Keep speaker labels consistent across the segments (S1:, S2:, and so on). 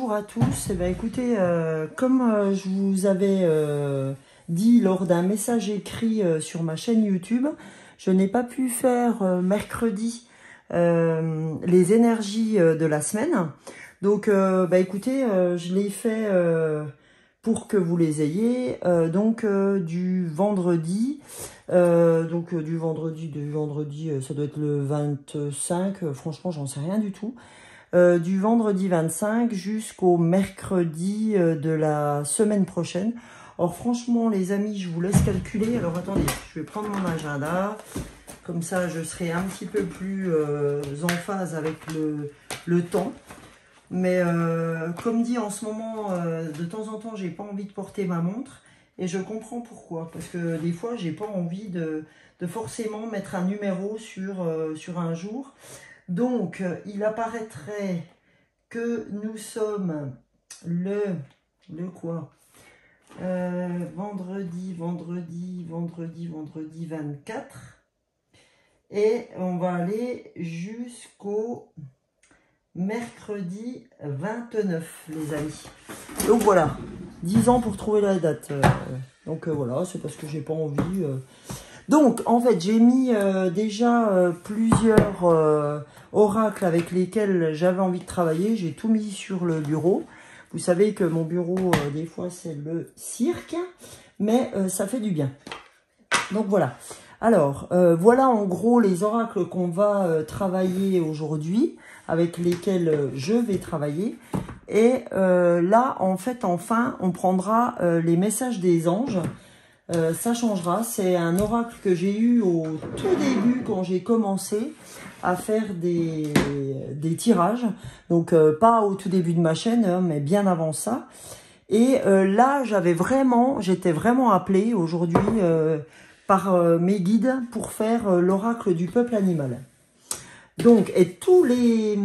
S1: bonjour à tous. Eh bien, écoutez, comme je vous avais dit lors d'un message écrit sur ma chaîne YouTube, je n'ai pas pu faire mercredi les énergies de la semaine. Donc, écoutez, je l'ai fait pour que vous les ayez. Du vendredi, du vendredi, ça doit être le 25. Franchement, j'en sais rien du tout. Du vendredi 25 jusqu'au mercredi de la semaine prochaine. Alors franchement les amis, je vous laisse calculer. Alors attendez, je vais prendre mon agenda. Comme ça je serai un petit peu plus en phase avec le temps. Mais comme dit en ce moment, de temps en temps j'ai pas envie de porter ma montre. Et je comprends pourquoi. Parce que des fois j'ai pas envie de forcément mettre un numéro sur un jour. Donc, il apparaîtrait que nous sommes le quoi vendredi 24. Et on va aller jusqu'au mercredi 29, les amis. Donc voilà, 10 ans pour trouver la date. Voilà, c'est parce que j'ai pas envie... Donc, en fait, j'ai mis déjà plusieurs oracles avec lesquels j'avais envie de travailler. J'ai tout mis sur le bureau. Vous savez que mon bureau, des fois, c'est le cirque, mais ça fait du bien. Donc, voilà. Alors, voilà en gros les oracles qu'on va travailler aujourd'hui, avec lesquels je vais travailler. Et là, en fait, enfin, on prendra les messages des anges. Ça changera, c'est un oracle que j'ai eu au tout début quand j'ai commencé à faire des tirages. Donc pas au tout début de ma chaîne, hein, mais bien avant ça. Et là, j'étais vraiment appelée aujourd'hui par mes guides pour faire l'oracle du peuple animal. Donc, et tous les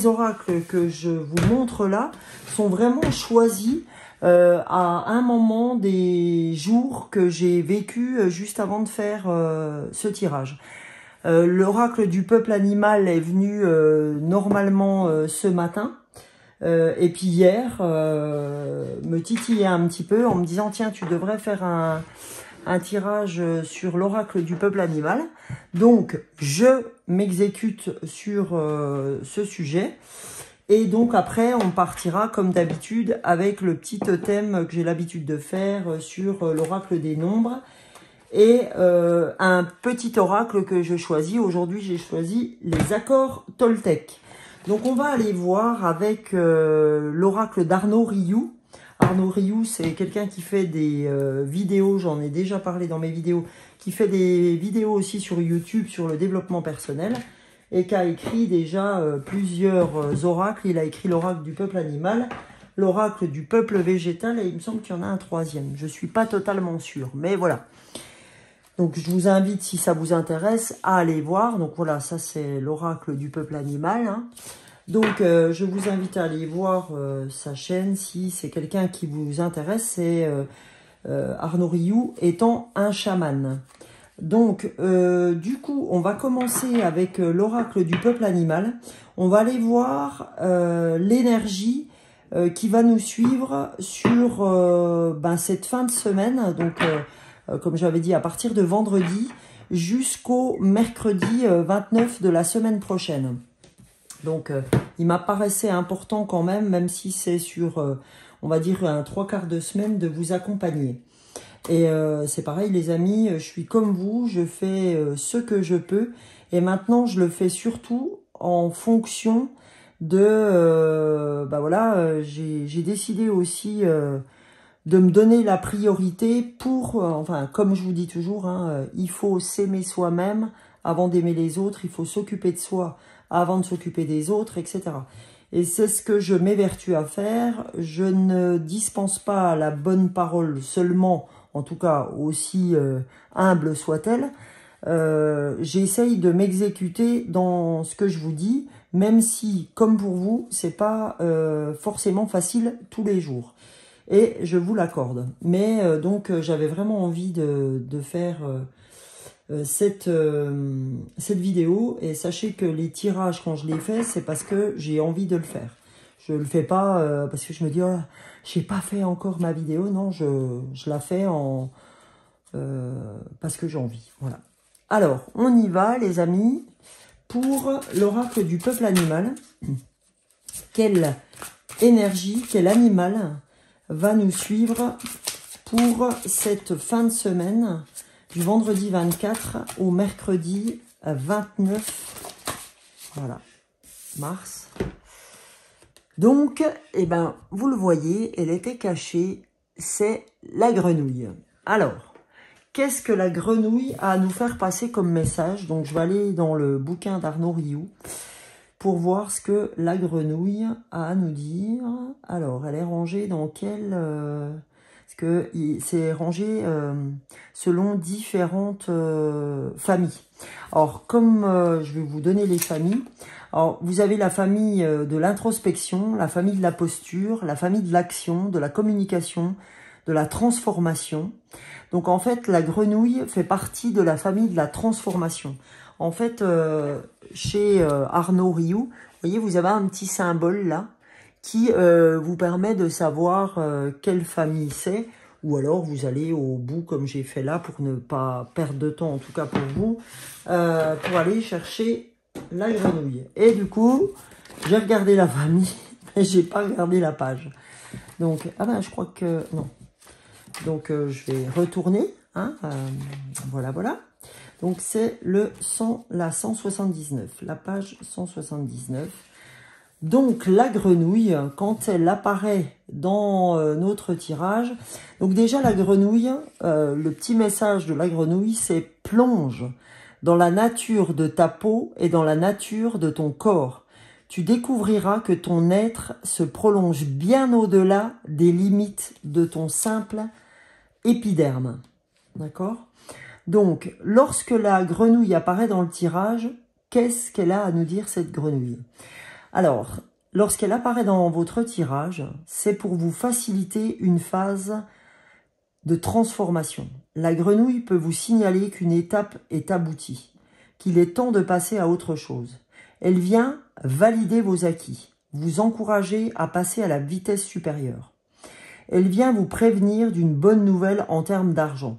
S1: oracles que je vous montre là sont vraiment choisis à un moment des jours que j'ai vécu juste avant de faire ce tirage. L'oracle du peuple animal est venu normalement ce matin. Et puis hier, me titillait un petit peu en me disant « Tiens, tu devrais faire un tirage sur l'oracle du peuple animal ». Donc, je m'exécute sur ce sujet. Et donc après, on partira comme d'habitude avec le petit totem que j'ai l'habitude de faire sur l'oracle des nombres. Et un petit oracle que je choisis. Aujourd'hui, j'ai choisi les accords Toltec. Donc on va aller voir avec l'oracle d'Arnaud Rioux. Arnaud Rioux, c'est quelqu'un qui fait des vidéos, j'en ai déjà parlé dans mes vidéos, qui fait des vidéos aussi sur YouTube sur le développement personnel. Et qui a écrit déjà plusieurs oracles. Il a écrit l'oracle du peuple animal, l'oracle du peuple végétal, et il me semble qu'il y en a un troisième. Je ne suis pas totalement sûre, mais voilà. Donc je vous invite, si ça vous intéresse, à aller voir. Donc voilà, ça c'est l'oracle du peuple animal. Hein. Donc je vous invite à aller voir sa chaîne, si c'est quelqu'un qui vous intéresse. C'est Arnaud Rioux étant un chaman. Donc, du coup, on va commencer avec l'oracle du peuple animal. On va aller voir l'énergie qui va nous suivre sur cette fin de semaine. Donc, comme j'avais dit, à partir de vendredi jusqu'au mercredi 29 de la semaine prochaine. Donc, il m'apparaissait important quand même si c'est sur, on va dire, un 3/4 de semaine, de vous accompagner. Et c'est pareil les amis, je suis comme vous, je fais ce que je peux. Et maintenant, je le fais surtout en fonction de... j'ai décidé aussi de me donner la priorité pour... comme je vous dis toujours, hein, il faut s'aimer soi-même avant d'aimer les autres. Il faut s'occuper de soi avant de s'occuper des autres, etc. Et c'est ce que je m'évertue à faire. Je ne dispense pas la bonne parole seulement, en tout cas aussi humble soit-elle. J'essaye de m'exécuter dans ce que je vous dis, même si, comme pour vous, c'est pas forcément facile tous les jours. Et je vous l'accorde. Mais j'avais vraiment envie de faire cette vidéo. Et sachez que les tirages, quand je les fais, c'est parce que j'ai envie de le faire. Je le fais pas parce que je me dis, oh, j'ai pas fait encore ma vidéo. Non, je la fais en parce que j'ai envie. Voilà. Alors, on y va, les amis, pour l'oracle du peuple animal. Quelle énergie, quel animal va nous suivre pour cette fin de semaine du vendredi 24 au mercredi 29, voilà, mars. Donc, eh ben, vous le voyez, elle était cachée, c'est la grenouille. Alors, qu'est-ce que la grenouille a à nous faire passer comme message? Donc, je vais aller dans le bouquin d'Arnaud Rioux pour voir ce que la grenouille a à nous dire. Alors, elle est rangée dans quelle... parce que c'est rangé selon différentes familles. Alors, comme je vais vous donner les familles, alors vous avez la famille de l'introspection, la famille de la posture, la famille de l'action, de la communication, de la transformation. Donc en fait, la grenouille fait partie de la famille de la transformation. En fait, chez Arnaud Rioux, vous voyez, vous avez un petit symbole là qui vous permet de savoir quelle famille c'est. Ou alors, vous allez au bout, comme j'ai fait là, pour ne pas perdre de temps, en tout cas pour vous, pour aller chercher la grenouille. Et du coup, j'ai regardé la famille, mais j'ai pas regardé la page. Donc, ah ben, je crois que... Non. Donc, je vais retourner. Hein, voilà, voilà. Donc, c'est la 179, la page 179. Donc, la grenouille, quand elle apparaît dans notre tirage, donc déjà, la grenouille, le petit message de la grenouille, c'est « plonge dans la nature de ta peau et dans la nature de ton corps. Tu découvriras que ton être se prolonge bien au-delà des limites de ton simple épiderme. » D'accord ? Donc, lorsque la grenouille apparaît dans le tirage, qu'est-ce qu'elle a à nous dire, cette grenouille? Alors, lorsqu'elle apparaît dans votre tirage, c'est pour vous faciliter une phase de transformation. La grenouille peut vous signaler qu'une étape est aboutie, qu'il est temps de passer à autre chose. Elle vient valider vos acquis, vous encourager à passer à la vitesse supérieure. Elle vient vous prévenir d'une bonne nouvelle en termes d'argent.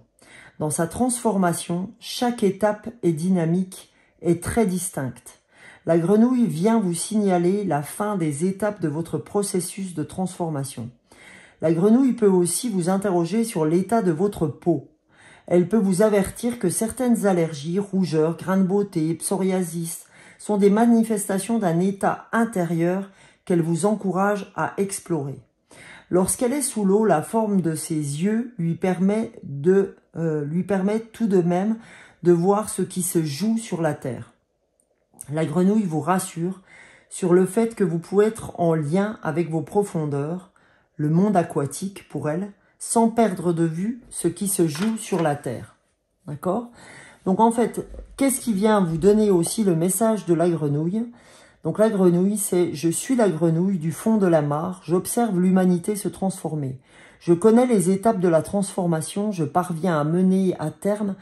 S1: Dans sa transformation, chaque étape est dynamique et très distincte. La grenouille vient vous signaler la fin des étapes de votre processus de transformation. La grenouille peut aussi vous interroger sur l'état de votre peau. Elle peut vous avertir que certaines allergies, rougeurs, grains de beauté, psoriasis sont des manifestations d'un état intérieur qu'elle vous encourage à explorer. Lorsqu'elle est sous l'eau, la forme de ses yeux lui permet tout de même de voir ce qui se joue sur la terre. La grenouille vous rassure sur le fait que vous pouvez être en lien avec vos profondeurs, le monde aquatique pour elle, sans perdre de vue ce qui se joue sur la terre. D'accord ? Donc en fait, qu'est-ce qui vient vous donner aussi le message de la grenouille ? Donc la grenouille, c'est « Je suis la grenouille du fond de la mare, j'observe l'humanité se transformer. Je connais les étapes de la transformation, je parviens à mener à terme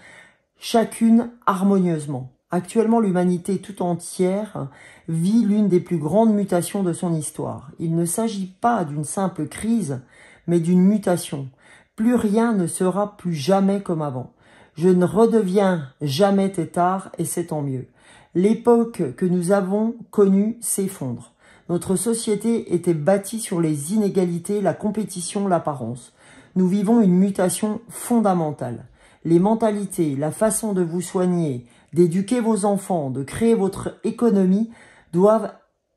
S1: chacune harmonieusement. Actuellement, l'humanité tout entière vit l'une des plus grandes mutations de son histoire. Il ne s'agit pas d'une simple crise, mais d'une mutation. Plus rien ne sera plus jamais comme avant. Je ne redeviens jamais tétard et c'est tant mieux. L'époque que nous avons connue s'effondre. Notre société était bâtie sur les inégalités, la compétition, l'apparence. Nous vivons une mutation fondamentale. Les mentalités, la façon de vous soigner, d'éduquer vos enfants, de créer votre économie doivent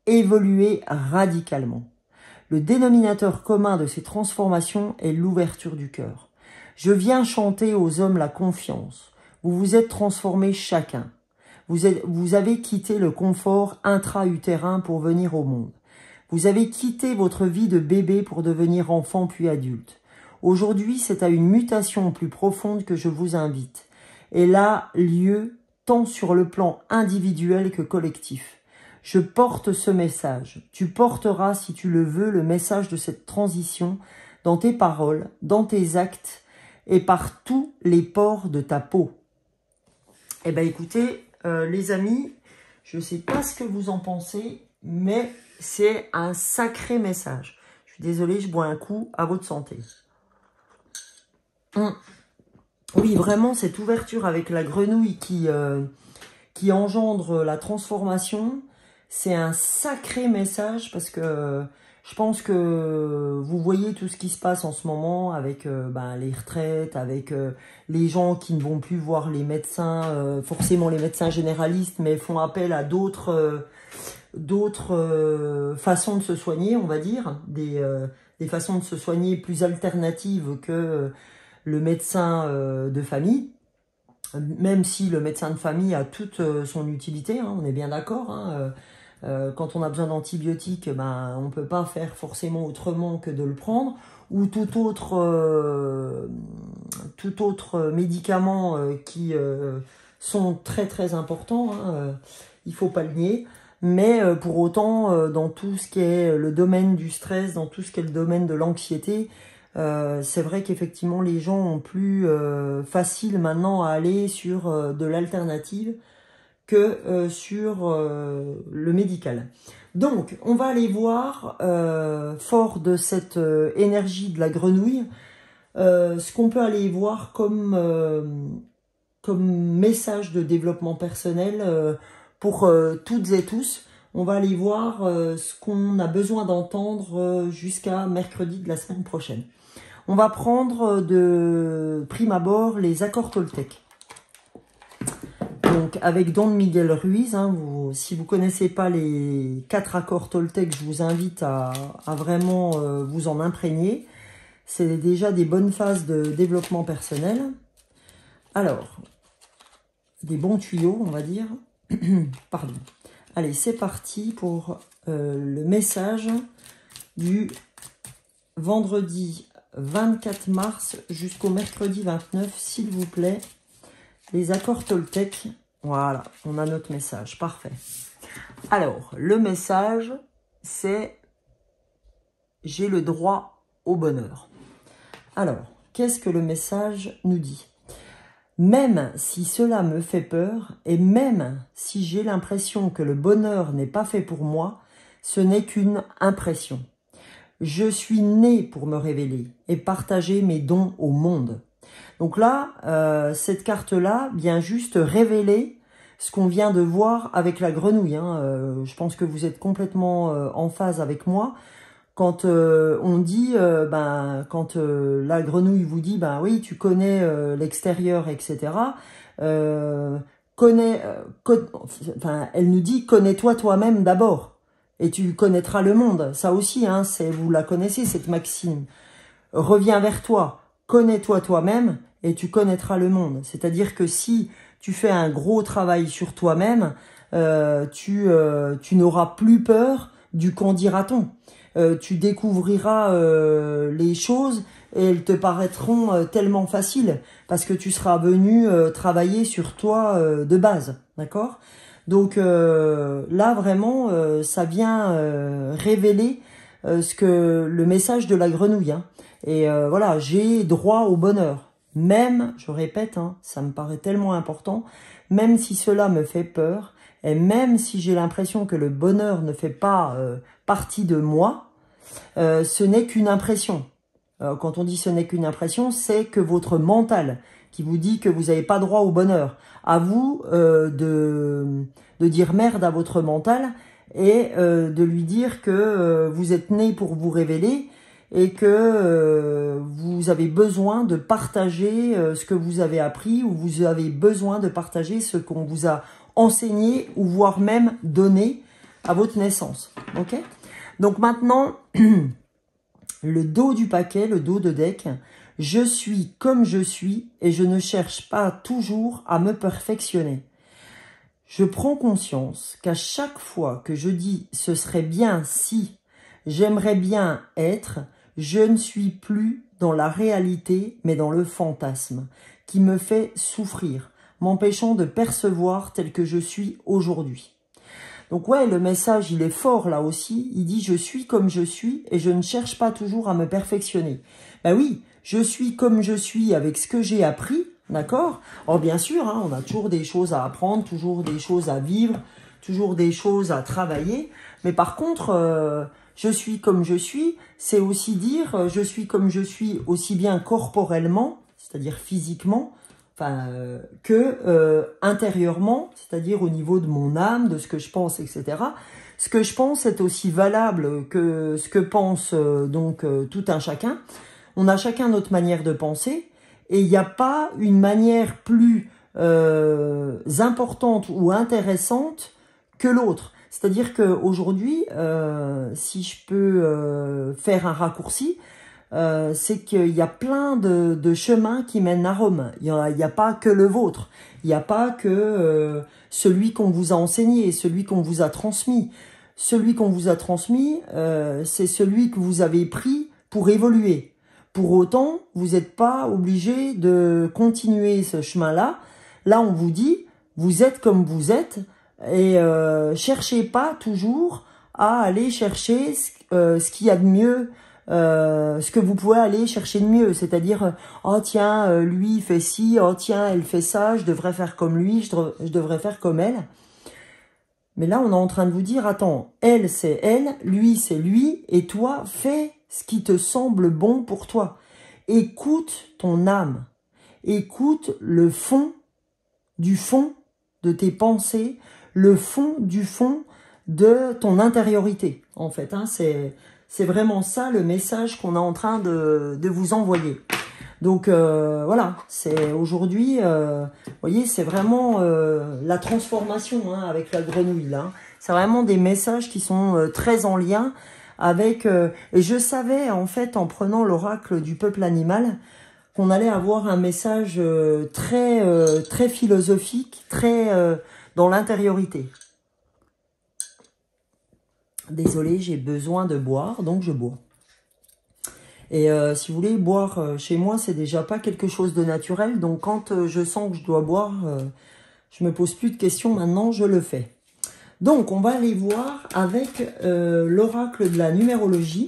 S1: évoluer radicalement. Le dénominateur commun de ces transformations est l'ouverture du cœur. Je viens chanter aux hommes la confiance. Vous vous êtes transformés chacun. Vous avez quitté le confort intra-utérin pour venir au monde. Vous avez quitté votre vie de bébé pour devenir enfant puis adulte. Aujourd'hui, c'est à une mutation plus profonde que je vous invite. Elle a lieu tant sur le plan individuel que collectif. Je porte ce message. Tu porteras, si tu le veux, le message de cette transition dans tes paroles, dans tes actes et par tous les pores de ta peau. Eh bien, écoutez, les amis, je ne sais pas ce que vous en pensez. mais c'est un sacré message. Je suis désolée, je bois un coup, à votre santé. Oui, vraiment, cette ouverture avec la grenouille qui engendre la transformation, c'est un sacré message parce que je pense que vous voyez tout ce qui se passe en ce moment avec les retraites, avec les gens qui ne vont plus voir les médecins, forcément les médecins généralistes, mais font appel à d'autres façons de se soigner, on va dire, des façons de se soigner plus alternatives que le médecin de famille. Même si le médecin de famille a toute son utilité, hein, on est bien d'accord. Hein, quand on a besoin d'antibiotiques, on ne peut pas faire forcément autrement que de le prendre. Ou tout autre médicament qui sont très très importants, hein, il ne faut pas le nier. Mais pour autant, dans tout ce qui est le domaine du stress, dans tout ce qui est le domaine de l'anxiété, c'est vrai qu'effectivement les gens ont plus facile maintenant à aller sur de l'alternative que sur le médical. Donc on va aller voir, fort de cette énergie de la grenouille, ce qu'on peut aller voir comme message de développement personnel pour toutes et tous. On va aller voir ce qu'on a besoin d'entendre jusqu'à mercredi de la semaine prochaine. On va prendre de prime abord les accords Toltec. Donc avec Don Miguel Ruiz, hein, si vous ne connaissez pas les 4 accords Toltec, je vous invite à vraiment vous en imprégner. C'est déjà des bonnes phases de développement personnel. Alors, des bons tuyaux, on va dire. Pardon. Allez, c'est parti pour le message du vendredi 24 mars jusqu'au mercredi 29, s'il vous plaît. Les accords Toltec. Voilà, on a notre message. Parfait. Alors, le message, c'est « J'ai le droit au bonheur ». Alors, qu'est-ce que le message nous dit ? Même si cela me fait peur, et même si j'ai l'impression que le bonheur n'est pas fait pour moi, ce n'est qu'une impression. Je suis né pour me révéler et partager mes dons au monde. Donc là, cette carte-là vient juste révéler ce qu'on vient de voir avec la grenouille. Hein. Je pense que vous êtes complètement en phase avec moi. Quand on dit, quand la grenouille vous dit, oui, tu connais l'extérieur, etc. Elle nous dit, connais-toi toi-même d'abord, et tu connaîtras le monde. Ça aussi, hein, vous la connaissez, cette maxime. Reviens vers toi, connais-toi toi-même, et tu connaîtras le monde. C'est-à-dire que si tu fais un gros travail sur toi-même, tu n'auras plus peur du qu'en dira-t-on. Tu découvriras les choses et elles te paraîtront tellement faciles parce que tu seras venu travailler sur toi de base, d'accord? Donc là vraiment ça vient révéler ce que le message de la grenouille, hein. Et voilà, j'ai droit au bonheur, même, je répète, hein, ça me paraît tellement important, même si cela me fait peur. Et même si j'ai l'impression que le bonheur ne fait pas partie de moi, ce n'est qu'une impression. Quand on dit ce n'est qu'une impression, c'est que votre mental qui vous dit que vous n'avez pas droit au bonheur. À vous de dire merde à votre mental et de lui dire que vous êtes né pour vous révéler et que vous avez besoin de partager ce que vous avez appris ou vous avez besoin de partager ce qu'on vous a enseigné ou voire même donné à votre naissance. Ok ? Donc maintenant, le dos du paquet, le dos de deck, je suis comme je suis et je ne cherche pas toujours à me perfectionner. Je prends conscience qu'à chaque fois que je dis « ce serait bien si j'aimerais bien être », je ne suis plus dans la réalité mais dans le fantasme qui me fait souffrir, m'empêchant de percevoir tel que je suis aujourd'hui. Donc ouais, le message, il est fort là aussi. Il dit « je suis comme je suis et je ne cherche pas toujours à me perfectionner ». Ben oui, je suis comme je suis avec ce que j'ai appris, d'accord? Or bien sûr, hein, on a toujours des choses à apprendre, toujours des choses à vivre, toujours des choses à travailler. Mais par contre, je suis comme je suis, c'est aussi dire je suis comme je suis aussi bien corporellement, c'est-à-dire physiquement, enfin, que intérieurement, c'est-à-dire au niveau de mon âme, de ce que je pense, etc. Ce que je pense est aussi valable que ce que pense tout un chacun. On a chacun notre manière de penser et il n'y a pas une manière plus importante ou intéressante que l'autre. C'est-à-dire qu'aujourd'hui, si je peux faire un raccourci, c'est qu'il y a plein de chemins qui mènent à Rome. Il n'y a pas que le vôtre. Il n'y a pas que celui qu'on vous a enseigné, celui qu'on vous a transmis. Celui qu'on vous a transmis, c'est celui que vous avez pris pour évoluer. Pour autant, vous n'êtes pas obligé de continuer ce chemin-là. Là, on vous dit, vous êtes comme vous êtes et cherchez pas toujours à aller chercher ce qu'il y a de mieux, ce que vous pouvez aller chercher de mieux. C'est-à-dire, oh tiens, lui il fait ci, oh tiens, elle fait ça, je devrais faire comme lui, je devrais faire comme elle. Mais là, on est en train de vous dire, attends, elle c'est elle, lui c'est lui, et toi, fais ce qui te semble bon pour toi. Écoute ton âme, écoute le fond du fond de tes pensées, le fond du fond de ton intériorité, en fait. Hein, c'est vraiment ça le message qu'on est en train de vous envoyer. Donc voilà, c'est aujourd'hui, vous voyez, c'est vraiment la transformation hein, avec la grenouille là. C'est vraiment des messages qui sont très en lien avec... et je savais en fait en prenant l'oracle du peuple animal qu'on allait avoir un message très philosophique, très dans l'intériorité. Désolée, j'ai besoin de boire, donc je bois. Et si vous voulez, boire chez moi, c'est déjà pas quelque chose de naturel. Donc quand je sens que je dois boire, je me pose plus de questions. Maintenant, je le fais. Donc, on va aller voir avec l'oracle de la numérologie.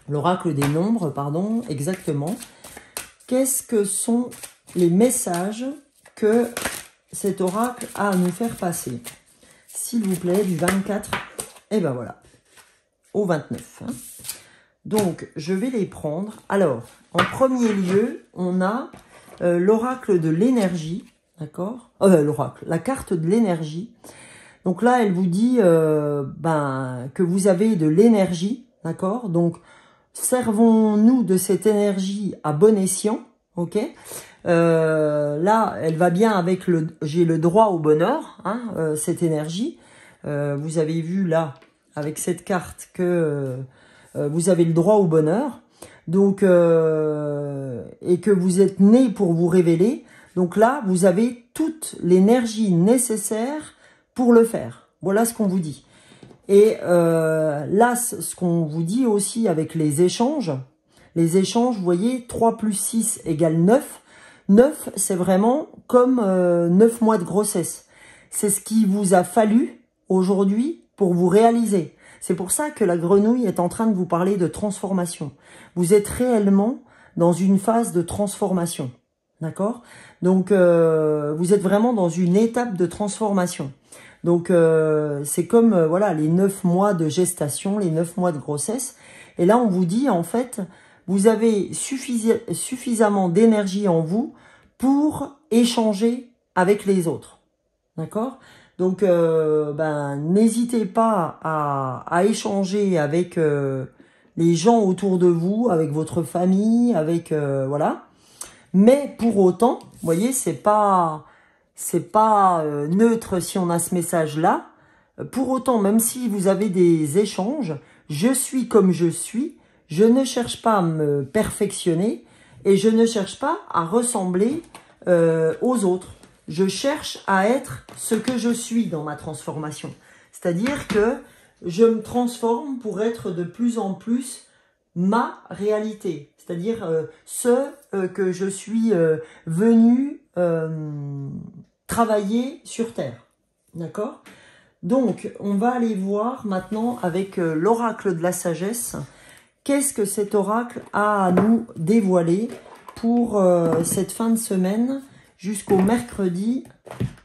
S1: L'oracle des nombres, pardon, exactement. Qu'est-ce que sont les messages que cet oracle a à nous faire passer? S'il vous plaît, du 24, et ben voilà, au 29. Hein. Donc, je vais les prendre. Alors, en premier lieu, on a l'oracle de l'énergie, d'accord? L'oracle, la carte de l'énergie. Donc là, elle vous dit que vous avez de l'énergie, d'accord? Donc, servons-nous de cette énergie à bon escient, ok? Là, elle va bien avec j'ai le droit au bonheur, hein, cette énergie. Vous avez vu là, avec cette carte, que vous avez le droit au bonheur. Donc, et que vous êtes né pour vous révéler. Donc là, vous avez toute l'énergie nécessaire pour le faire. Voilà ce qu'on vous dit. Et là, ce qu'on vous dit aussi avec les échanges, vous voyez, 3 plus 6 égale 9. 9, c'est vraiment comme 9 mois de grossesse. C'est ce qui vous a fallu aujourd'hui pour vous réaliser. C'est pour ça que la grenouille est en train de vous parler de transformation. Vous êtes réellement dans une phase de transformation. D'accord? Donc, vous êtes vraiment dans une étape de transformation. Donc, c'est comme voilà les 9 mois de gestation, les 9 mois de grossesse. Et là, on vous dit, en fait, vous avez suffisamment d'énergie en vous pour échanger avec les autres. D'accord? Donc, n'hésitez pas à échanger avec les gens autour de vous, avec votre famille, avec voilà. Mais pour autant, vous voyez, c'est pas neutre si on a ce message-là. Pour autant, même si vous avez des échanges, je suis comme je suis, je ne cherche pas à me perfectionner et je ne cherche pas à ressembler aux autres. Je cherche à être ce que je suis dans ma transformation. C'est-à-dire que je me transforme pour être de plus en plus ma réalité. C'est-à-dire ce que je suis venu travailler sur Terre. D'accord? Donc, on va aller voir maintenant avec l'oracle de la sagesse. Qu'est-ce que cet oracle a à nous dévoiler pour cette fin de semaine jusqu'au mercredi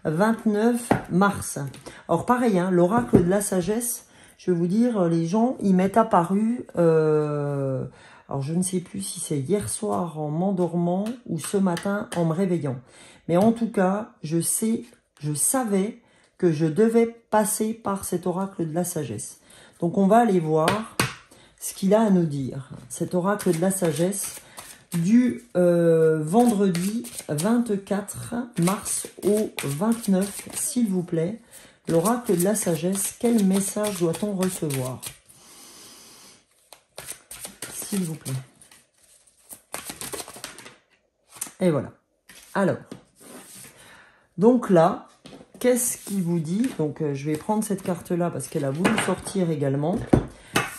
S1: 29 mars. Alors pareil, hein, l'oracle de la sagesse, je vais vous dire, les gens, il m'est apparu, alors je ne sais plus si c'est hier soir en m'endormant ou ce matin en me réveillant. Mais en tout cas, je savais que je devais passer par cet oracle de la sagesse. Donc on va aller voir ce qu'il a à nous dire. Cet oracle de la sagesse du vendredi 24 mars au 29, s'il vous plaît. L'oracle de la sagesse, quel message doit-on recevoir? S'il vous plaît. Et voilà. Alors, donc là, qu'est-ce qu'il vous dit? Donc, je vais prendre cette carte-là parce qu'elle a voulu sortir également.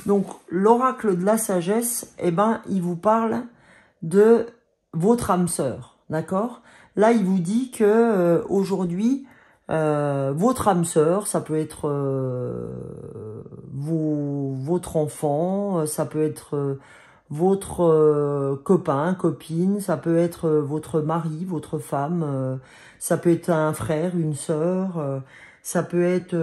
S1: Donc, l'oracle de la sagesse, eh ben, il vous parle de votre âme sœur, d'accord? Là, il vous dit que aujourd'hui, votre âme sœur, ça peut être votre enfant, ça peut être votre copain, copine, ça peut être votre mari, votre femme, ça peut être un frère, une sœur, ça peut être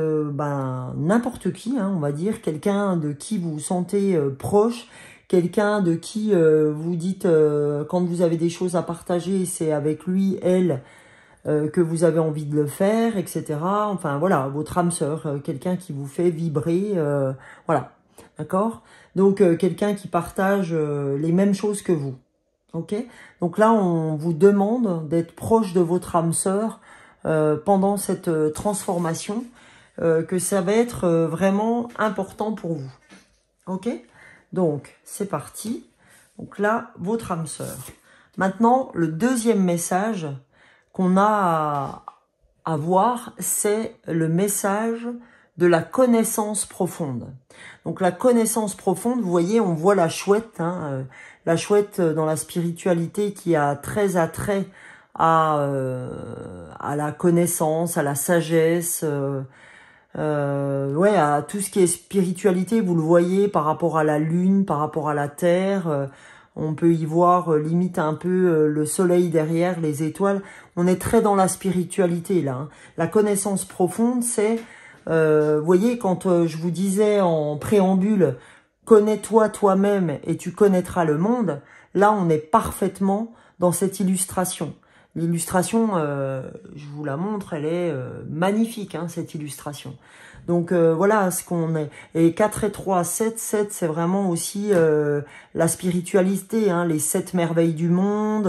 S1: n'importe qui, hein, on va dire, quelqu'un de qui vous vous sentez proche, quelqu'un de qui vous dites, quand vous avez des choses à partager, c'est avec lui, elle, que vous avez envie de le faire, etc. Enfin, voilà, votre âme sœur, quelqu'un qui vous fait vibrer, voilà, d'accord? Donc, quelqu'un qui partage les mêmes choses que vous, ok? Donc là, on vous demande d'être proche de votre âme sœur pendant cette transformation, que ça va être vraiment important pour vous, ok? Donc, c'est parti. Donc là, votre âme sœur. Maintenant, le deuxième message qu'on a à voir, c'est le message de la connaissance profonde. Donc la connaissance profonde, vous voyez, on voit la chouette, hein, la chouette dans la spiritualité qui a très attrait à la connaissance, à la sagesse, ouais, à tout ce qui est spiritualité, vous le voyez par rapport à la lune, par rapport à la terre, on peut y voir limite un peu le soleil derrière, les étoiles. On est très dans la spiritualité là, hein. La connaissance profonde, c'est, vous voyez, quand je vous disais en préambule, connais-toi toi-même et tu connaîtras le monde, là on est parfaitement dans cette illustration. L'illustration, je vous la montre, elle est magnifique, hein, cette illustration. Donc voilà ce qu'on est. Et 4 et 3, 7, 7, c'est vraiment aussi la spiritualité, hein, les 7 merveilles du monde.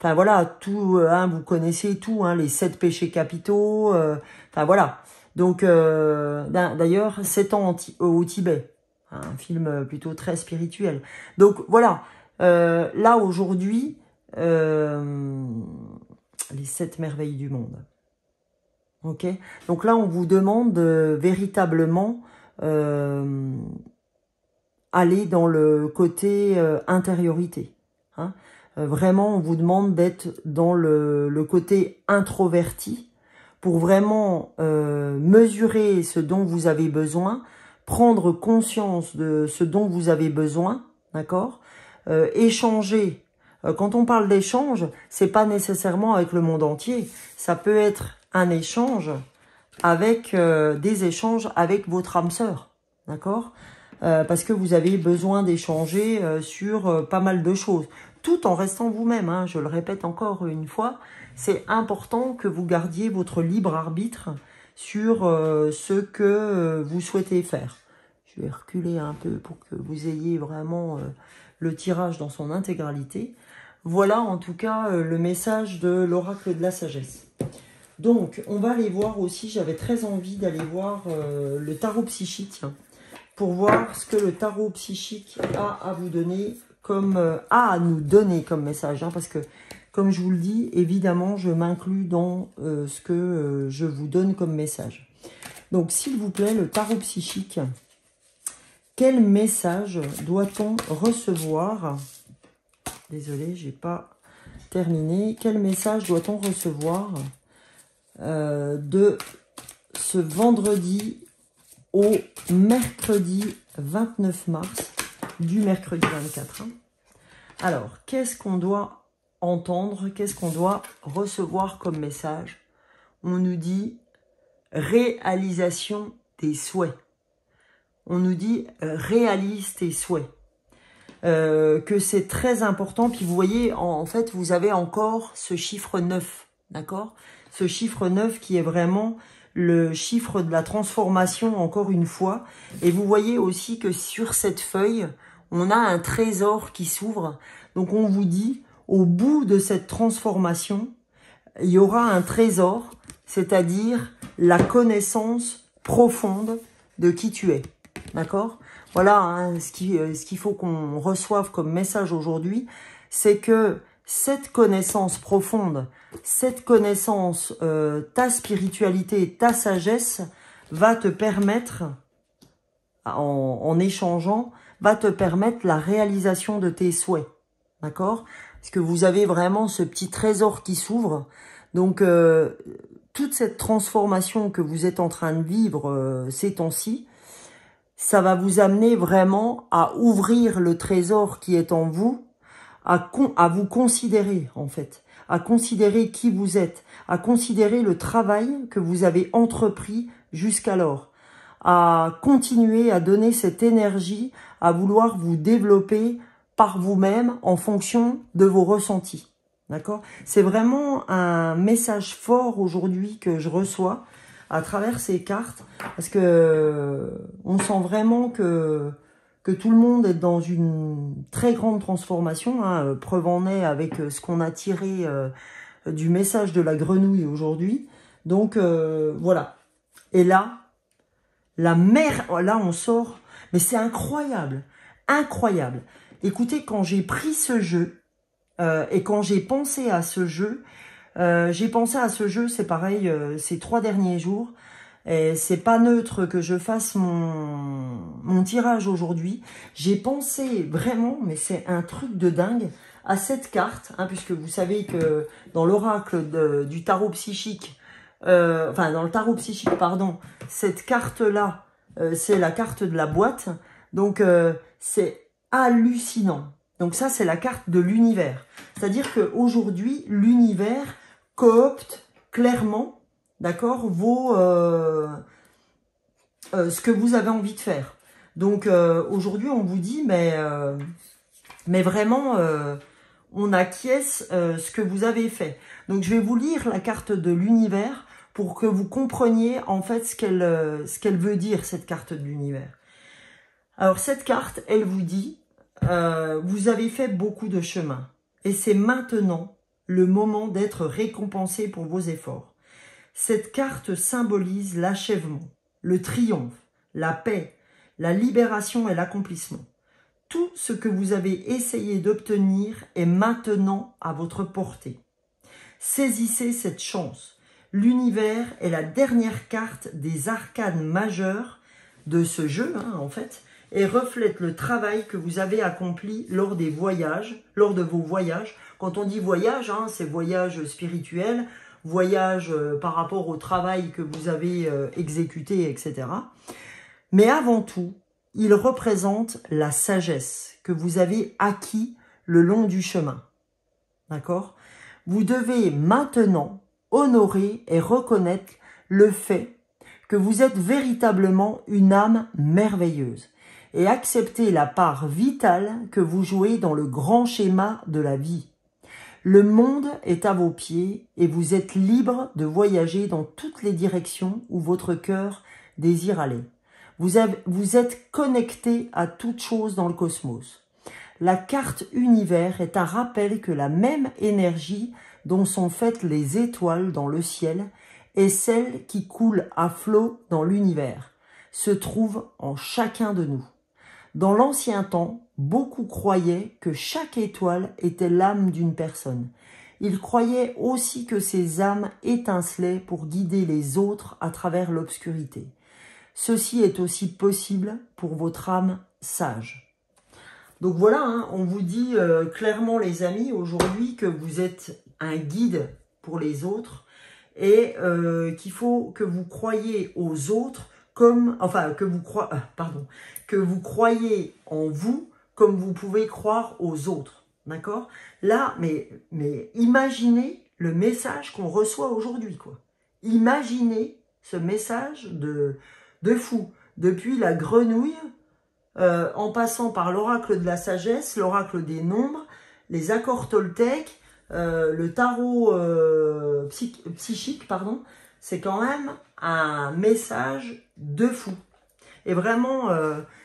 S1: Enfin voilà, tout, hein, vous connaissez tout, hein, les 7 péchés capitaux. Enfin voilà. Donc d'ailleurs, 7 ans au Tibet, hein, un film plutôt très spirituel. Donc voilà, là aujourd'hui, les 7 merveilles du monde. Ok, donc là, on vous demande de véritablement aller dans le côté intériorité. Hein. Vraiment, on vous demande d'être dans le côté introverti pour vraiment mesurer ce dont vous avez besoin, prendre conscience de ce dont vous avez besoin, d'accord, échanger. Quand on parle d'échange, c'est pas nécessairement avec le monde entier. Ça peut être un échange avec des échanges avec votre âme sœur, d'accord, parce que vous avez besoin d'échanger sur pas mal de choses, tout en restant vous-même, hein, je le répète encore une fois, c'est important que vous gardiez votre libre arbitre sur ce que vous souhaitez faire. Je vais reculer un peu pour que vous ayez vraiment le tirage dans son intégralité. Voilà en tout cas le message de l'oracle de la sagesse. Donc, on va aller voir aussi, j'avais très envie d'aller voir le tarot psychique, hein, pour voir ce que le tarot psychique a à vous donner comme, à nous donner comme message, hein, parce que, comme je vous le dis, évidemment, je m'inclus dans ce que je vous donne comme message. Donc, s'il vous plaît, le tarot psychique, quel message doit-on recevoir? Désolée, j'ai pas terminé. Quel message doit-on recevoir de ce vendredi au mercredi 29 mars, du mercredi 24. Hein. Alors, qu'est-ce qu'on doit entendre? Qu'est-ce qu'on doit recevoir comme message? on nous dit réalisation des souhaits. On nous dit réalise tes souhaits. Que c'est très important. Puis vous voyez, en fait, vous avez encore ce chiffre 9, d'accord? Ce chiffre 9 qui est vraiment le chiffre de la transformation, encore une fois. Et vous voyez aussi que sur cette feuille, on a un trésor qui s'ouvre. Donc on vous dit, au bout de cette transformation, il y aura un trésor, c'est-à-dire la connaissance profonde de qui tu es. D'accord? Voilà hein, ce qu'il faut qu'on reçoive comme message aujourd'hui, c'est que cette connaissance profonde, cette connaissance, ta spiritualité, ta sagesse, va te permettre, en échangeant, va te permettre la réalisation de tes souhaits. D'accord? Parce que vous avez vraiment ce petit trésor qui s'ouvre. Donc, toute cette transformation que vous êtes en train de vivre ces temps-ci, ça va vous amener vraiment à ouvrir le trésor qui est en vous, à vous considérer en fait, à considérer qui vous êtes, à considérer le travail que vous avez entrepris jusqu'alors, à continuer à donner cette énergie, à vouloir vous développer par vous-même en fonction de vos ressentis. D'accord? C'est vraiment un message fort aujourd'hui que je reçois à travers ces cartes, parce que on sent vraiment que tout le monde est dans une très grande transformation. Hein. Preuve en est avec ce qu'on a tiré du message de la grenouille aujourd'hui. Donc voilà. Et là, la mer, là on sort, mais c'est incroyable, incroyable. Écoutez, quand j'ai pris ce jeu et quand j'ai pensé à ce jeu, c'est pareil, ces 3 derniers jours. Et c'est pas neutre que je fasse mon tirage aujourd'hui. J'ai pensé vraiment, mais c'est un truc de dingue, à cette carte, hein, puisque vous savez que dans l'oracle du tarot psychique, enfin dans le tarot psychique, pardon, cette carte-là, c'est la carte de la boîte. Donc c'est hallucinant. Donc ça, c'est la carte de l'univers. C'est-à-dire qu'aujourd'hui, l'univers coopte clairement, d'accord, ce que vous avez envie de faire. Donc aujourd'hui, on vous dit, mais vraiment, on acquiesce ce que vous avez fait. Donc je vais vous lire la carte de l'univers pour que vous compreniez en fait ce qu'elle veut dire, cette carte de l'univers. Alors cette carte, elle vous dit, vous avez fait beaucoup de chemin et c'est maintenant le moment d'être récompensé pour vos efforts. Cette carte symbolise l'achèvement, le triomphe, la paix, la libération et l'accomplissement. Tout ce que vous avez essayé d'obtenir est maintenant à votre portée. Saisissez cette chance. L'univers est la dernière carte des arcanes majeures de ce jeu, hein, en fait, et reflète le travail que vous avez accompli lors de vos voyages. Quand on dit voyage, hein, c'est voyage spirituel, voyage par rapport au travail que vous avez exécuté, etc. Mais avant tout, il représente la sagesse que vous avez acquis le long du chemin. D'accord? Vous devez maintenant honorer et reconnaître le fait que vous êtes véritablement une âme merveilleuse et accepter la part vitale que vous jouez dans le grand schéma de la vie. Le monde est à vos pieds et vous êtes libre de voyager dans toutes les directions où votre cœur désire aller. Vous êtes connecté à toute chose dans le cosmos. La carte univers est un rappel que la même énergie dont sont faites les étoiles dans le ciel est celle qui coule à flot dans l'univers, se trouve en chacun de nous. Dans l'ancien temps, beaucoup croyaient que chaque étoile était l'âme d'une personne. Ils croyaient aussi que ces âmes étincelaient pour guider les autres à travers l'obscurité. Ceci est aussi possible pour votre âme sage. Donc voilà, hein, on vous dit clairement les amis aujourd'hui que vous êtes un guide pour les autres et qu'il faut que vous croyiez aux autres comme, enfin que vous croyez en vous comme vous pouvez croire aux autres, d'accord? Là, mais imaginez le message qu'on reçoit aujourd'hui, quoi. imaginez ce message de fou. Depuis la grenouille, en passant par l'oracle de la sagesse, l'oracle des nombres, les accords toltèques, le tarot psychique, pardon, c'est quand même un message de fou. Et vraiment,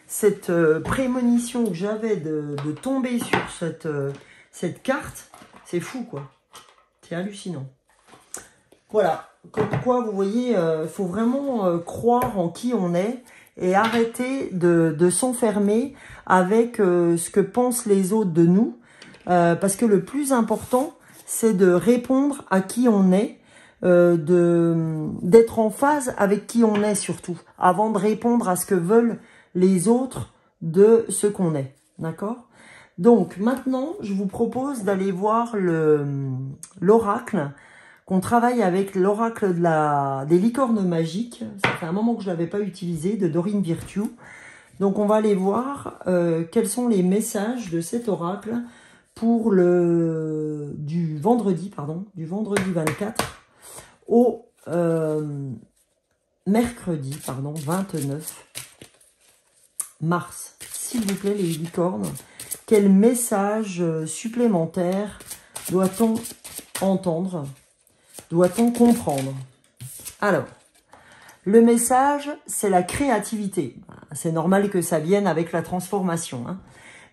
S1: cette prémonition que j'avais de tomber sur cette carte, c'est fou, quoi. C'est hallucinant. Voilà, comme quoi, vous voyez, faut vraiment croire en qui on est et arrêter de s'enfermer avec ce que pensent les autres de nous. Parce que le plus important, c'est de répondre à qui on est, d'être en phase avec qui on est surtout, avant de répondre à ce que veulent les autres de ce qu'on est. D'accord? Donc maintenant, je vous propose d'aller voir l'oracle, qu'on travaille avec l'oracle des licornes magiques. Ça fait un moment que je ne l'avais pas utilisé, de Dorine Virtue. Donc on va aller voir quels sont les messages de cet oracle pour du vendredi 24 au mercredi 29 mars. S'il vous plaît, les licornes, quel message supplémentaire doit-on entendre? Doit-on comprendre? Alors, le message, c'est la créativité. C'est normal que ça vienne avec la transformation. Hein.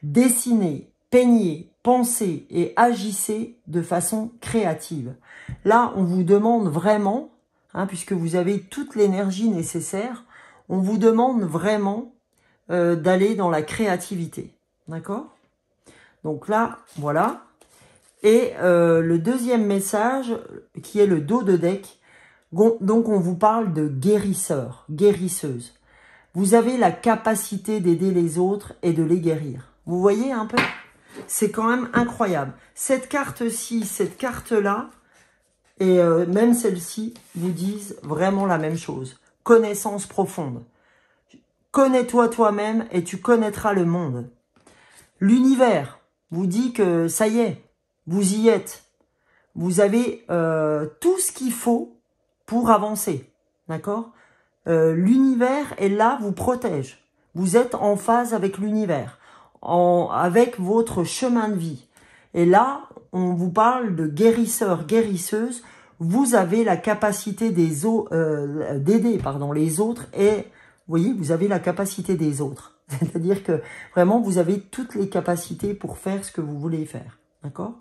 S1: Dessinez, peignez, pensez et agissez de façon créative. Là, on vous demande vraiment, hein, puisque vous avez toute l'énergie nécessaire, on vous demande vraiment d'aller dans la créativité. D'accord? Donc là, voilà. Et le deuxième message, qui est le dos de deck, donc on vous parle de guérisseur, guérisseuse. Vous avez la capacité d'aider les autres et de les guérir. Vous voyez un peu? C'est quand même incroyable. Cette carte-ci, cette carte-là, et même celle-ci, vous disent vraiment la même chose. Connaissance profonde. Connais-toi toi-même et tu connaîtras le monde. L'univers vous dit que ça y est, vous y êtes. Vous avez tout ce qu'il faut pour avancer. D'accord? L'univers est là, vous protège. Vous êtes en phase avec l'univers, avec votre chemin de vie. Et là, on vous parle de guérisseur, guérisseuse. Vous avez la capacité d'aider les autres et, vous voyez, vous avez la capacité des autres. C'est-à-dire que vraiment, vous avez toutes les capacités pour faire ce que vous voulez faire. D'accord?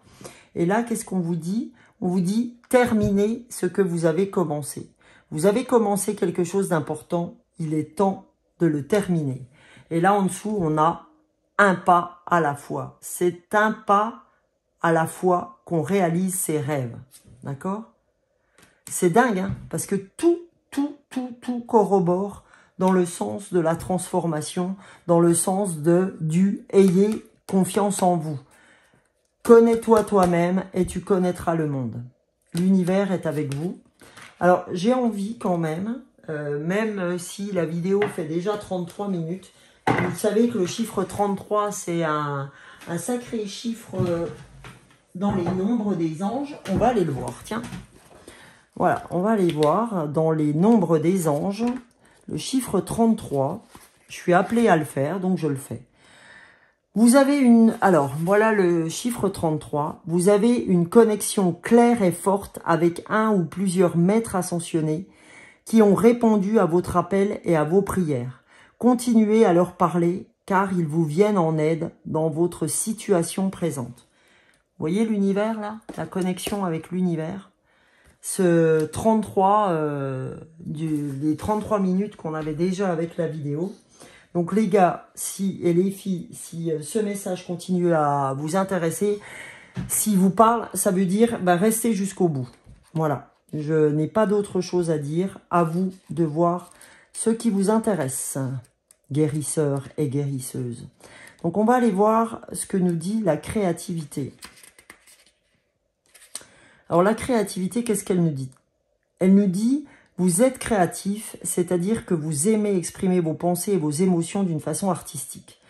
S1: Et là, qu'est-ce qu'on vous dit? On vous dit, terminez ce que vous avez commencé. Vous avez commencé quelque chose d'important, il est temps de le terminer. Et là, en dessous, on a un pas à la fois. C'est un pas à la fois qu'on réalise ses rêves. D'accord? C'est dingue, hein, parce que tout corrobore dans le sens de la transformation, dans le sens ayez confiance en vous. Connais-toi toi-même et tu connaîtras le monde. L'univers est avec vous. Alors, j'ai envie quand même, même si la vidéo fait déjà 33 minutes, vous savez que le chiffre 33, c'est un sacré chiffre dans les nombres des anges. On va aller le voir, tiens. Voilà, on va aller voir dans les nombres des anges, le chiffre 33. Je suis appelée à le faire, donc je le fais. Vous avez alors, voilà le chiffre 33. Vous avez une connexion claire et forte avec un ou plusieurs maîtres ascensionnés qui ont répondu à votre appel et à vos prières. Continuez à leur parler car ils vous viennent en aide dans votre situation présente. Vous voyez l'univers là? La connexion avec l'univers. Ce 33, les 33 minutes qu'on avait déjà avec la vidéo. Donc les gars, et les filles, si ce message continue à vous intéresser, s'il vous parle, ça veut dire restez jusqu'au bout. Voilà, je n'ai pas d'autre chose à dire. À vous de voir ce qui vous intéresse, guérisseurs et guérisseuses. Donc on va aller voir ce que nous dit la créativité. Alors la créativité, qu'est-ce qu'elle nous dit? Elle nous dit... Vous êtes créatif, c'est-à-dire que vous aimez exprimer vos pensées et vos émotions d'une façon artistique.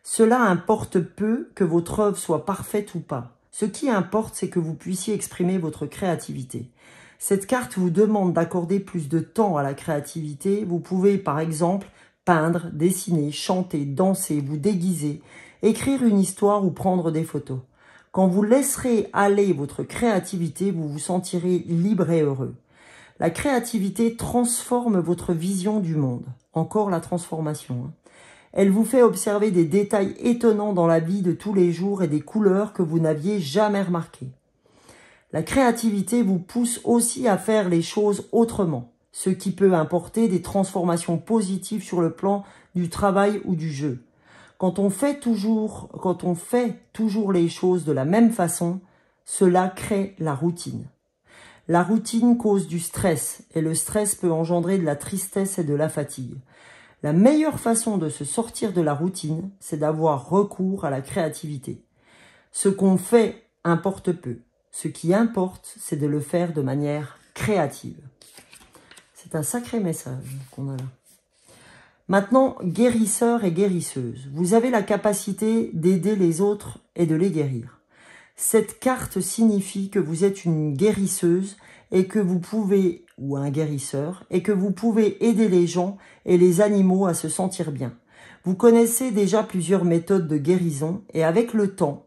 S1: Cela importe peu que votre œuvre soit parfaite ou pas. Ce qui importe, c'est que vous puissiez exprimer votre créativité. Cette carte vous demande d'accorder plus de temps à la créativité. Vous pouvez par exemple peindre, dessiner, chanter, danser, vous déguiser, écrire une histoire ou prendre des photos. Quand vous laisserez aller votre créativité, vous vous sentirez libre et heureux. La créativité transforme votre vision du monde. Encore la transformation, hein. Elle vous fait observer des détails étonnants dans la vie de tous les jours et des couleurs que vous n'aviez jamais remarquées. La créativité vous pousse aussi à faire les choses autrement, ce qui peut apporter des transformations positives sur le plan du travail ou du jeu. Quand on fait toujours les choses de la même façon, cela crée la routine. La routine cause du stress et le stress peut engendrer de la tristesse et de la fatigue. La meilleure façon de se sortir de la routine, c'est d'avoir recours à la créativité. Ce qu'on fait importe peu. Ce qui importe, c'est de le faire de manière créative. C'est un sacré message qu'on a là. Maintenant, guérisseur et guérisseuse. Vous avez la capacité d'aider les autres et de les guérir. Cette carte signifie que vous êtes une guérisseuse et que vous pouvez, ou un guérisseur, et que vous pouvez aider les gens et les animaux à se sentir bien. Vous connaissez déjà plusieurs méthodes de guérison et avec le temps,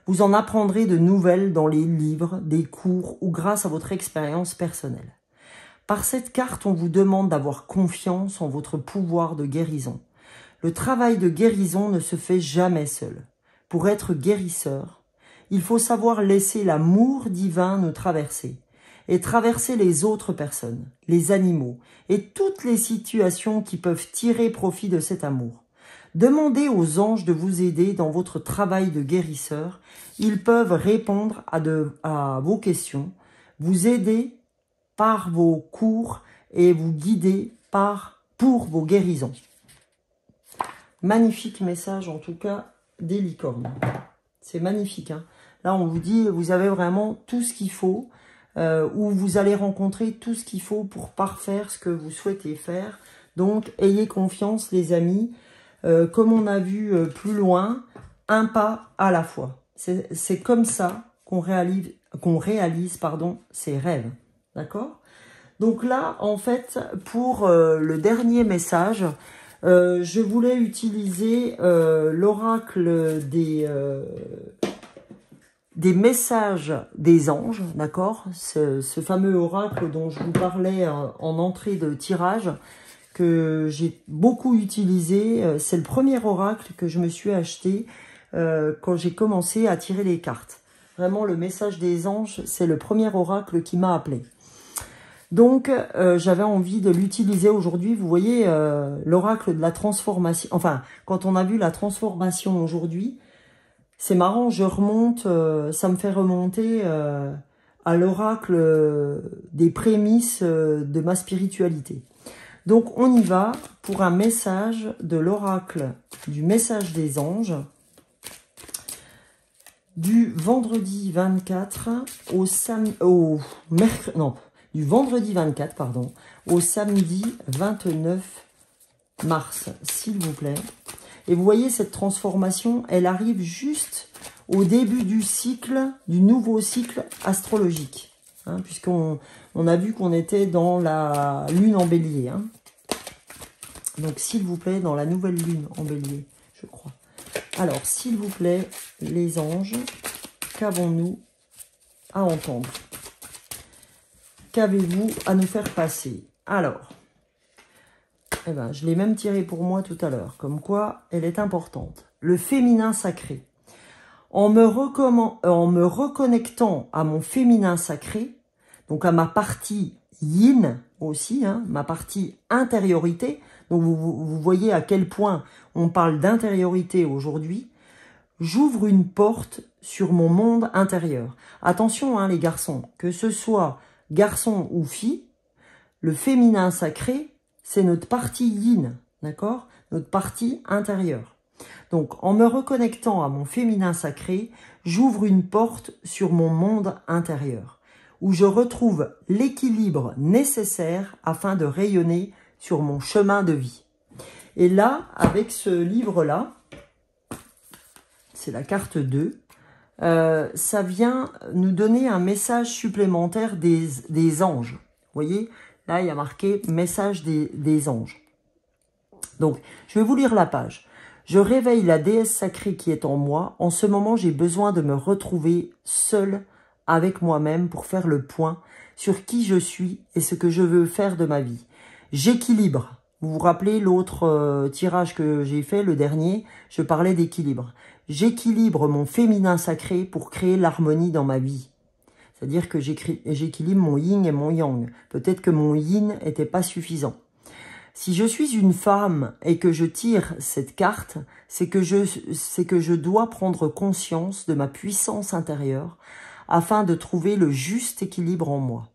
S1: vous en apprendrez de nouvelles dans les livres, des cours ou grâce à votre expérience personnelle. Par cette carte, on vous demande d'avoir confiance en votre pouvoir de guérison. Le travail de guérison ne se fait jamais seul. Pour être guérisseur, il faut savoir laisser l'amour divin nous traverser et traverser les autres personnes, les animaux et toutes les situations qui peuvent tirer profit de cet amour. Demandez aux anges de vous aider dans votre travail de guérisseur. Ils peuvent répondre à vos questions, vous aider par vos cours et vous guider pour vos guérisons. Magnifique message en tout cas des licornes. C'est magnifique, hein. Là on vous dit, vous avez vraiment tout ce qu'il faut, ou vous allez rencontrer tout ce qu'il faut pour parfaire ce que vous souhaitez faire. Donc ayez confiance les amis. Comme on a vu plus loin, un pas à la fois. C'est comme ça qu'on réalise ses rêves. D'accord? Donc là, en fait, pour le dernier message, je voulais utiliser l'oracle des messages des anges, d'accord? Ce fameux oracle dont je vous parlais en entrée de tirage, que j'ai beaucoup utilisé. C'est le premier oracle que je me suis acheté quand j'ai commencé à tirer les cartes. Vraiment, le message des anges, c'est le premier oracle qui m'a appelé. Donc, j'avais envie de l'utiliser aujourd'hui. Vous voyez, l'oracle de la transformation. Enfin, quand on a vu la transformation aujourd'hui, c'est marrant, je remonte, ça me fait remonter à l'oracle des prémices de ma spiritualité. Donc, on y va pour un message de l'oracle du message des anges du vendredi 24 du vendredi 24, pardon, au samedi 29 mars, s'il vous plaît. Et vous voyez, cette transformation, elle arrive juste au début du cycle, du nouveau cycle astrologique. Hein, puisqu'on a vu qu'on était dans la lune en bélier. Hein. Donc, s'il vous plaît, dans la nouvelle lune en bélier, je crois. Alors, s'il vous plaît, les anges, qu'avons-nous à entendre? Qu'avez-vous à nous faire passer? Alors, eh ben, je l'ai même tiré pour moi tout à l'heure, comme quoi elle est importante. Le féminin sacré. En me reconnectant à mon féminin sacré, donc à ma partie yin aussi, hein, ma partie intériorité, donc vous voyez à quel point on parle d'intériorité aujourd'hui, j'ouvre une porte sur mon monde intérieur. Attention hein, les garçons, que ce soit garçon ou fille, le féminin sacré, c'est notre partie yin, d'accord? Notre partie intérieure. Donc, en me reconnectant à mon féminin sacré, j'ouvre une porte sur mon monde intérieur, où je retrouve l'équilibre nécessaire afin de rayonner sur mon chemin de vie. Et là, avec ce livre-là, c'est la carte 2, ça vient nous donner un message supplémentaire des anges. Vous voyez, là, il y a marqué « Message des anges ». Donc, je vais vous lire la page. « Je réveille la déesse sacrée qui est en moi. En ce moment, j'ai besoin de me retrouver seule avec moi-même pour faire le point sur qui je suis et ce que je veux faire de ma vie. J'équilibre. » Vous vous rappelez l'autre tirage que j'ai fait, le dernier, je parlais d'équilibre. J'équilibre mon féminin sacré pour créer l'harmonie dans ma vie. C'est-à-dire que j'équilibre mon yin et mon yang. Peut-être que mon yin n'était pas suffisant. Si je suis une femme et que je tire cette carte, c'est que je dois prendre conscience de ma puissance intérieure afin de trouver le juste équilibre en moi.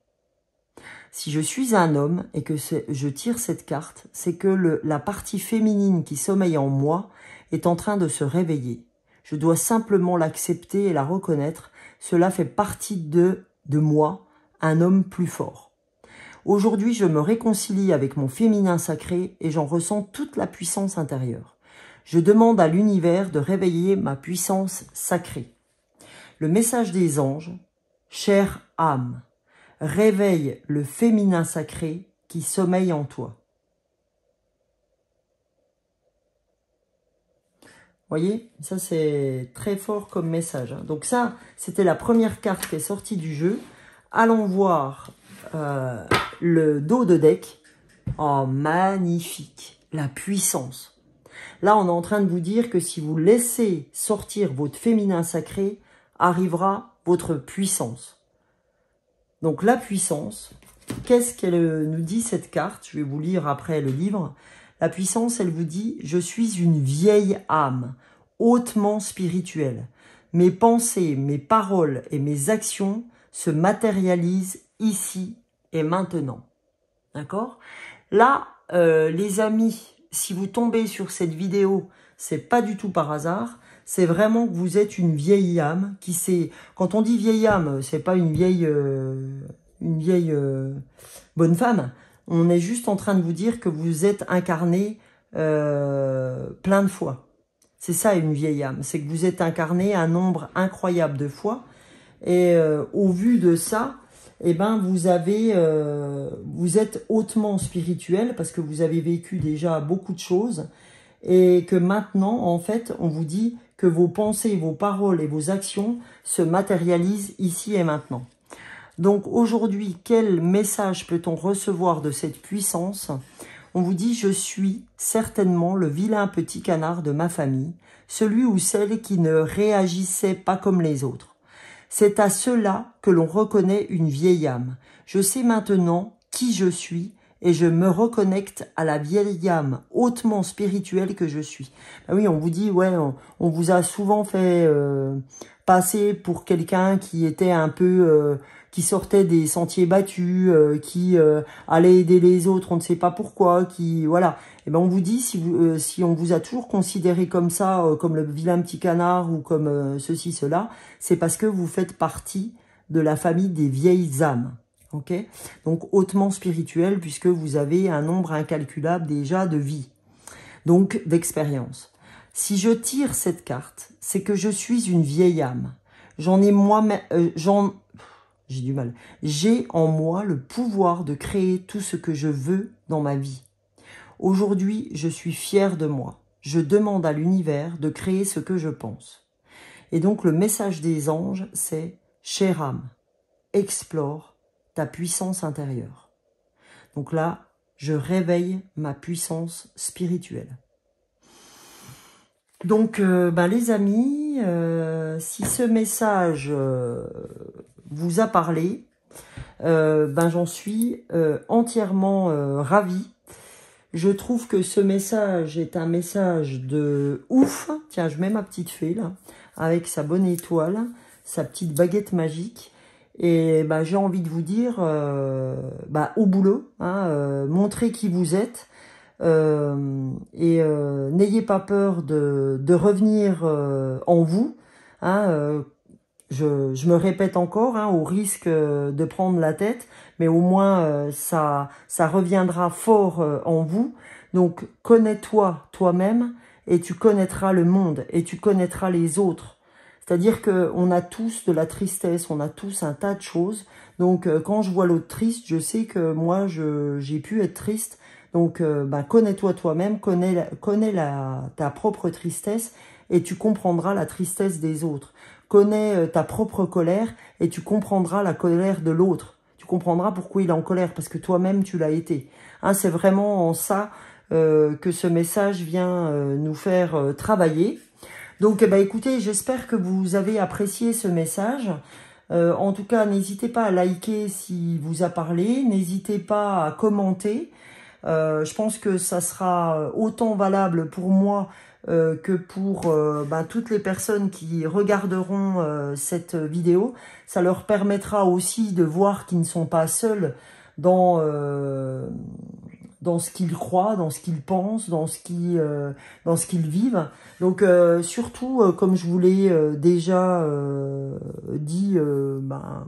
S1: Si je suis un homme et que je tire cette carte, c'est que la partie féminine qui sommeille en moi est en train de se réveiller. Je dois simplement l'accepter et la reconnaître. Cela fait partie de moi, un homme plus fort. Aujourd'hui, je me réconcilie avec mon féminin sacré et j'en ressens toute la puissance intérieure. Je demande à l'univers de réveiller ma puissance sacrée. Le message des anges, chère âme, réveille le féminin sacré qui sommeille en toi. Voyez, ça c'est très fort comme message. Hein. Donc ça, c'était la première carte qui est sortie du jeu. Allons voir le dos de deck. Oh, magnifique, la puissance. Là, on est en train de vous dire que si vous laissez sortir votre féminin sacré, arrivera votre puissance. Donc la puissance, qu'est-ce qu'elle nous dit cette carte? Je vais vous lire après le livre. La puissance, elle vous dit « Je suis une vieille âme, hautement spirituelle. Mes pensées, mes paroles et mes actions se matérialisent ici et maintenant. » D'accord? Là, les amis, si vous tombez sur cette vidéo, c'est pas du tout par hasard. C'est vraiment que vous êtes une vieille âme qui sait. Quand on dit vieille âme, c'est pas une vieille bonne femme. On est juste en train de vous dire que vous êtes incarné plein de fois. C'est ça une vieille âme. C'est que vous êtes incarné un nombre incroyable de fois. Et au vu de ça, eh ben vous êtes hautement spirituel parce que vous avez vécu déjà beaucoup de choses. Et que maintenant, en fait, on vous dit que vos pensées, vos paroles et vos actions se matérialisent ici et maintenant. Donc aujourd'hui, quel message peut-on recevoir de cette puissance? On vous dit « Je suis certainement le vilain petit canard de ma famille, celui ou celle qui ne réagissait pas comme les autres. C'est à cela que l'on reconnaît une vieille âme. Je sais maintenant qui je suis et je me reconnecte à la vieille âme hautement spirituelle que je suis. » Ben oui, on vous dit, ouais, on vous a souvent fait passer pour quelqu'un qui était un peu... qui sortait des sentiers battus, qui allait aider les autres, on ne sait pas pourquoi, qui... Voilà. Et ben on vous dit, si on vous a toujours considéré comme ça, comme le vilain petit canard ou comme ceci, cela, c'est parce que vous faites partie de la famille des vieilles âmes. Ok, donc hautement spirituel puisque vous avez un nombre incalculable déjà de vie, donc d'expérience. Si je tire cette carte, c'est que je suis une vieille âme. J'en ai moi-même, j'ai du mal. J'ai en moi le pouvoir de créer tout ce que je veux dans ma vie. Aujourd'hui, je suis fière de moi. Je demande à l'univers de créer ce que je pense. Et donc le message des anges, c'est « Chère âme, explore ta puissance intérieure. » Donc là, je réveille ma puissance spirituelle. Donc, les amis, si ce message vous a parlé, j'en suis entièrement ravie. Je trouve que ce message est un message de ouf. Tiens, je mets ma petite fée là, avec sa bonne étoile, sa petite baguette magique. Et j'ai envie de vous dire, au boulot, hein, montrez qui vous êtes et n'ayez pas peur de revenir en vous. Hein, je me répète encore, hein, au risque de prendre la tête, mais au moins ça reviendra fort en vous. Donc connais-toi toi-même et tu connaîtras le monde et tu connaîtras les autres. C'est-à-dire qu'on a tous de la tristesse, on a tous un tas de choses. Donc, quand je vois l'autre triste, je sais que moi, j'ai pu être triste. Donc, connais-toi toi-même, connais ta propre tristesse et tu comprendras la tristesse des autres. Connais ta propre colère et tu comprendras la colère de l'autre. Tu comprendras pourquoi il est en colère, parce que toi-même, tu l'as été. Hein, c'est vraiment en ça que ce message vient nous faire travailler. Donc, écoutez, j'espère que vous avez apprécié ce message. En tout cas, n'hésitez pas à liker s'il vous a parlé. N'hésitez pas à commenter. Je pense que ça sera autant valable pour moi que pour toutes les personnes qui regarderont cette vidéo. Ça leur permettra aussi de voir qu'ils ne sont pas seuls dans ce qu'ils croient, dans ce qu'ils pensent, dans ce qu'ils vivent. Donc surtout, comme je vous l'ai déjà dit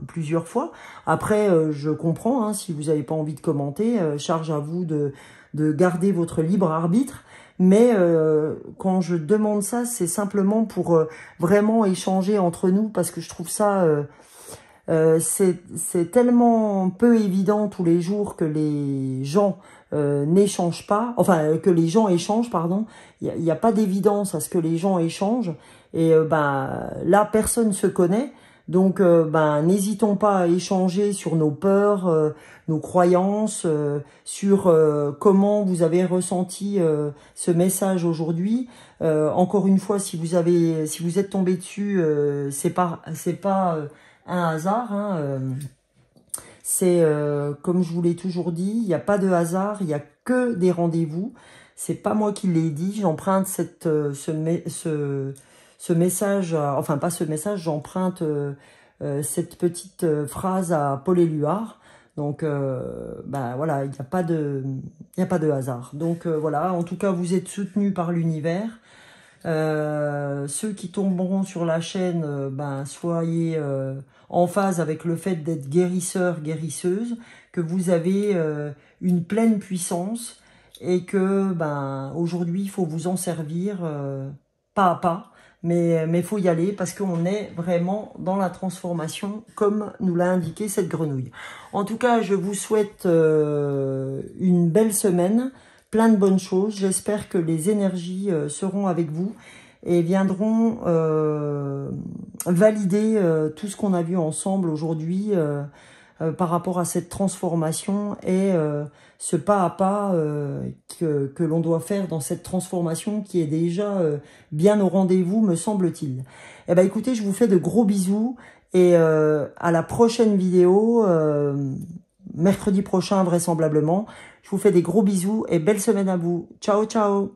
S1: plusieurs fois, après je comprends, hein, si vous n'avez pas envie de commenter, charge à vous de garder votre libre arbitre. Mais quand je demande ça, c'est simplement pour vraiment échanger entre nous, parce que je trouve ça... c'est tellement peu évident tous les jours que les gens n'échangent pas, enfin que les gens échangent, pardon. Il n'y a pas d'évidence à ce que les gens échangent. Et là, personne se connaît. Donc, n'hésitons pas à échanger sur nos peurs, nos croyances, sur comment vous avez ressenti ce message aujourd'hui. Encore une fois, si vous êtes tombé dessus, c'est pas un hasard. Hein, c'est comme je vous l'ai toujours dit, il n'y a pas de hasard, il n'y a que des rendez-vous. C'est pas moi qui l'ai dit, j'emprunte ce message, enfin pas ce message, j'emprunte cette petite phrase à Paul Éluard. Donc voilà, il n'y a pas de hasard. Donc voilà, en tout cas vous êtes soutenus par l'univers. Ceux qui tomberont sur la chaîne, soyez en phase avec le fait d'être guérisseur, guérisseuse, que vous avez une pleine puissance et que aujourd'hui il faut vous en servir pas à pas, mais il faut y aller parce qu'on est vraiment dans la transformation comme nous l'a indiqué cette grenouille. En tout cas, je vous souhaite une belle semaine, plein de bonnes choses. J'espère que les énergies seront avec vous et viendront valider tout ce qu'on a vu ensemble aujourd'hui par rapport à cette transformation et ce pas à pas que l'on doit faire dans cette transformation qui est déjà bien au rendez-vous, me semble-t-il. Eh ben, écoutez, je vous fais de gros bisous et à la prochaine vidéo, mercredi prochain vraisemblablement. Je vous fais des gros bisous et belle semaine à vous. Ciao, ciao!